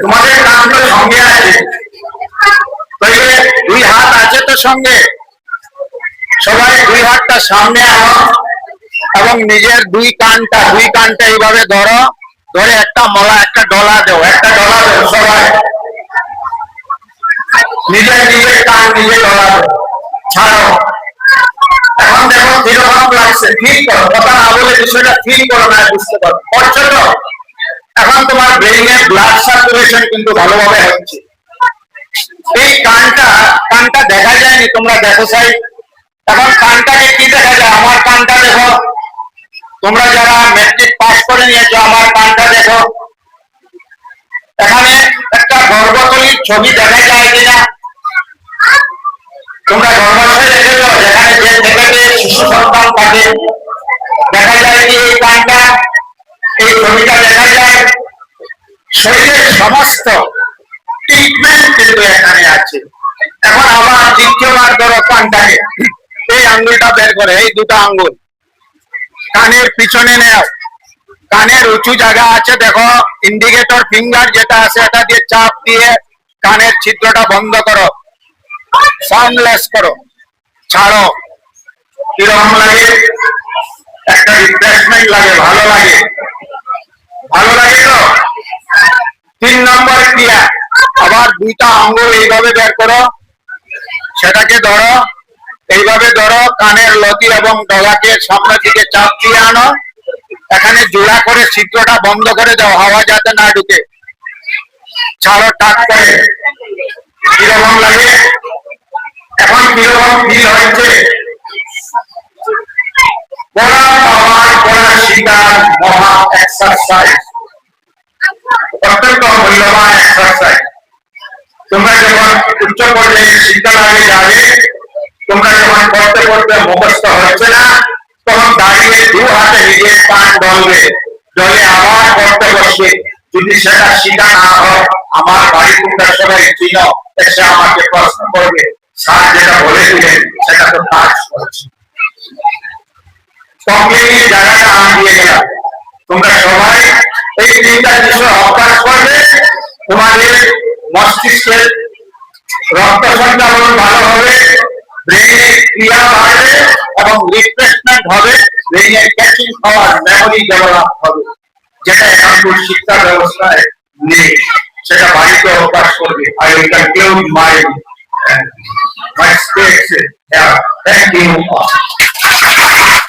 তোমাদের কানগুলো সঙ্গে আছে, দুই হাত আছে তো সঙ্গে, সবাই দুই হাতটা সামনে আনো এবং নিজের দুই কানটা এইভাবে ধরো, ধরে একটা মলা একটা ডলা দেও, সবাই নিজের কান নিজে ডলা দেও, ছাড়ো। এখন দেখো কিরকম লাগছে, ফিল করো, কথা না বলে বিষয়টা ফিল করো, না বুঝতে পারো, করছো তো? এখন তোমার ব্রেইনে ব্লাড সার্কুলেশন কিন্তু ভালোভাবে হচ্ছে। এই কানটা দেখা যায়নি, তোমরা দেখো চাই। এখন কানটাকে কি দেখা যায়? আমার কানটা দেখো, তোমরা যারা ম্যাট্রিক পাস করে নিয়েছো আমার কানটা দেখো, এখানে একটা গর্ভতলীর ছবি দেখা যায় কিনা? তোমরা গর্ভাশয় দেখেছো, যেখানে যে থেকে শিশু সন্তান থাকে, দেখা যায় কি এই কানটা, এই ছবিটা দেখা যায়। শরীরের সমস্ত ট্রিটমেন্ট কিন্তু এখানে আছে। এখন আবার দ্বিতীয়বার ধরো কানটাকে, এই আঙ্গুলটা বের করে, এই দুটো আঙ্গুল কানের পিছনে নেও, কানের উঁচু জায়গা আছে দেখো, ইন্ডিকেটর ফিঙ্গার যেটা আছে এটা দিয়ে চাপ দিয়ে কানের ছিদ্রটা বন্ধ করো, সাউন্ডলেস করো, ছাড়ো। কিরকম লাগে? একটা রিফ্রেশমেন্ট লাগে, ভালো লাগে তো। 3 নম্বর ক্রিয়া, আবার দুইটা আঙ্গুল এইভাবে বের করো, সেটাকে ধরো, এইভাবে ধরো, কানের লতি এবং ডগাকে সামনের দিকে চাপ দিয়ে আনো, এখানে জোড়া করে ছিদ্রটা বন্ধ করে দাও, হাওয়া যাতে না ঢুকে, ছাড়ো টাক করে। কিরকম লাগে? এখন কিরকম ফিল হচ্ছে? পড়া পাওয়ার পড়া শিকার মহা এক্সারসাইজ, অত্যন্ত মূল্যবান এক্সারসাইজ। তোমরা যখন উচ্চ পর্যায়ে শিক্ষালয়ে যাবে, তোমরা যখন পড়তে পড়তে মুখস্থ হচ্ছে না, তখন দাঁড়িয়ে দু হাতে নিজের কান ডলবে, ডলে আবার পড়তে বসবে। যদি সেটা শিখা না হয়, আমার বাড়ি তোমরা সবাই চিনো, এসে আমাকে প্রশ্ন করবে, স্যার যেটা বলেছিলেন সেটা তো কাজ করছে। কমপ্লিটলি জায়গাটা আমি দিয়ে গেলাম। তোমরা সবাই এই 3টা বিষয় অভ্যাস করবে, তোমাদের মস্তিষ্কের রক্ত সঞ্চালন ভালো হবে, ব্রেইনের ক্রিয়া বাড়বে এবং রিফ্রেশমেন্ট হবে, ব্রেইনের ক্যাচিং পাওয়ার, মেমোরি ডেভেলপ হবে, যেটা এখনকার শিক্ষা ব্যবস্থায় নেই। সেটা বাড়িতে অভ্যাস করবে। I will conclude my speech. Thank you.